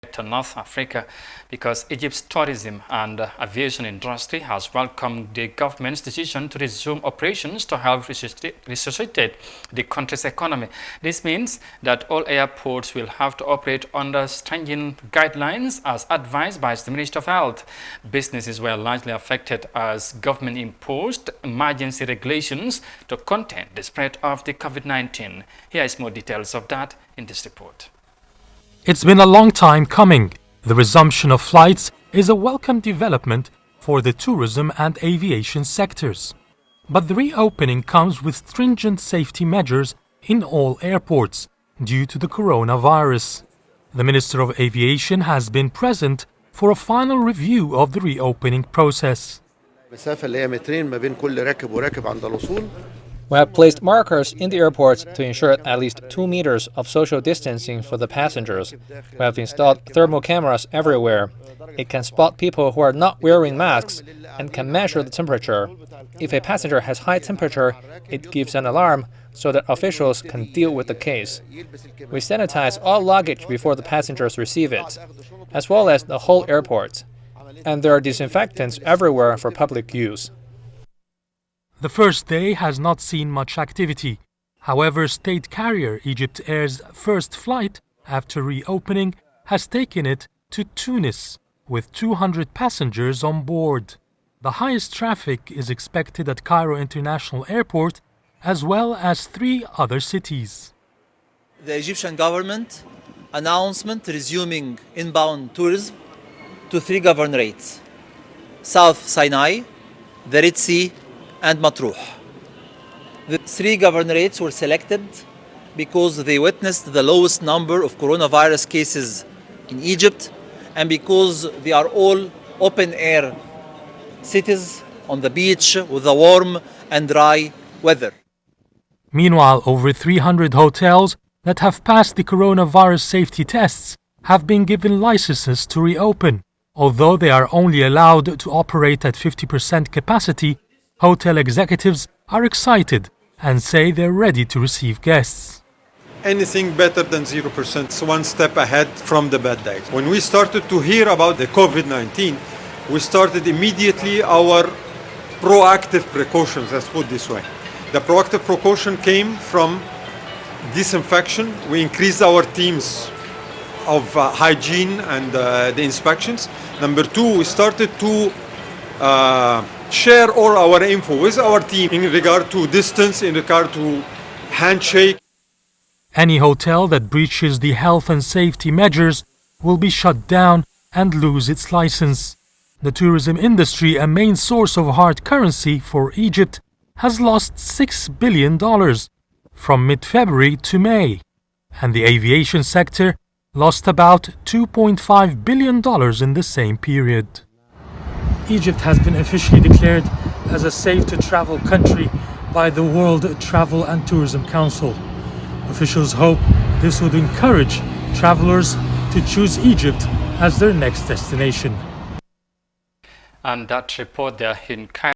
to North Africa because Egypt's tourism and aviation industry has welcomed the government's decision to resume operations to help resuscitate the country's economy. This means that all airports will have to operate under stringent guidelines as advised by the Ministry of Health. Businesses were largely affected as government imposed emergency regulations to contain the spread of the COVID-19. Here is more details of that in this report. It's been a long time coming. The resumption of flights is a welcome development for the tourism and aviation sectors. But the reopening comes with stringent safety measures in all airports due to the coronavirus. The Minister of Aviation has been present for a final review of the reopening process. We have placed markers in the airports to ensure at least 2 meters of social distancing for the passengers. We have installed thermal cameras everywhere. It can spot people who are not wearing masks and can measure the temperature. If a passenger has high temperature, it gives an alarm so that officials can deal with the case. We sanitize all luggage before the passengers receive it, as well as the whole airport. And there are disinfectants everywhere for public use. The first day has not seen much activity. However, state carrier Egypt Air's first flight after reopening has taken it to Tunis with 200 passengers on board. The highest traffic is expected at Cairo International Airport as well as 3 other cities. The Egyptian government announcement resuming inbound tourism to 3 governorates: South Sinai, the Red Sea, and Matruh. The 3 governorates were selected because they witnessed the lowest number of coronavirus cases in Egypt and because they are all open-air cities on the beach with a warm and dry weather. Meanwhile, over 300 hotels that have passed the coronavirus safety tests have been given licenses to reopen. Although they are only allowed to operate at 50% capacity, hotel executives are excited and say they're ready to receive guests. Anything better than 0%, it's one step ahead from the bad days. When we started to hear about the COVID-19, we started immediately our proactive precautions, let's put it this way. The proactive precaution came from disinfection. We increased our teams of hygiene and the inspections. Number 2, we started to share all our info with our team in regard to distance, in regard to handshake. Any hotel that breaches the health and safety measures will be shut down and lose its license. The tourism industry, a main source of hard currency for Egypt, has lost $6 billion from mid-February to May, and the aviation sector lost about $2.5 billion in the same period. Egypt has been officially declared as a safe-to-travel country by the World Travel and Tourism Council. Officials hope this would encourage travelers to choose Egypt as their next destination. And that report there in Cairo.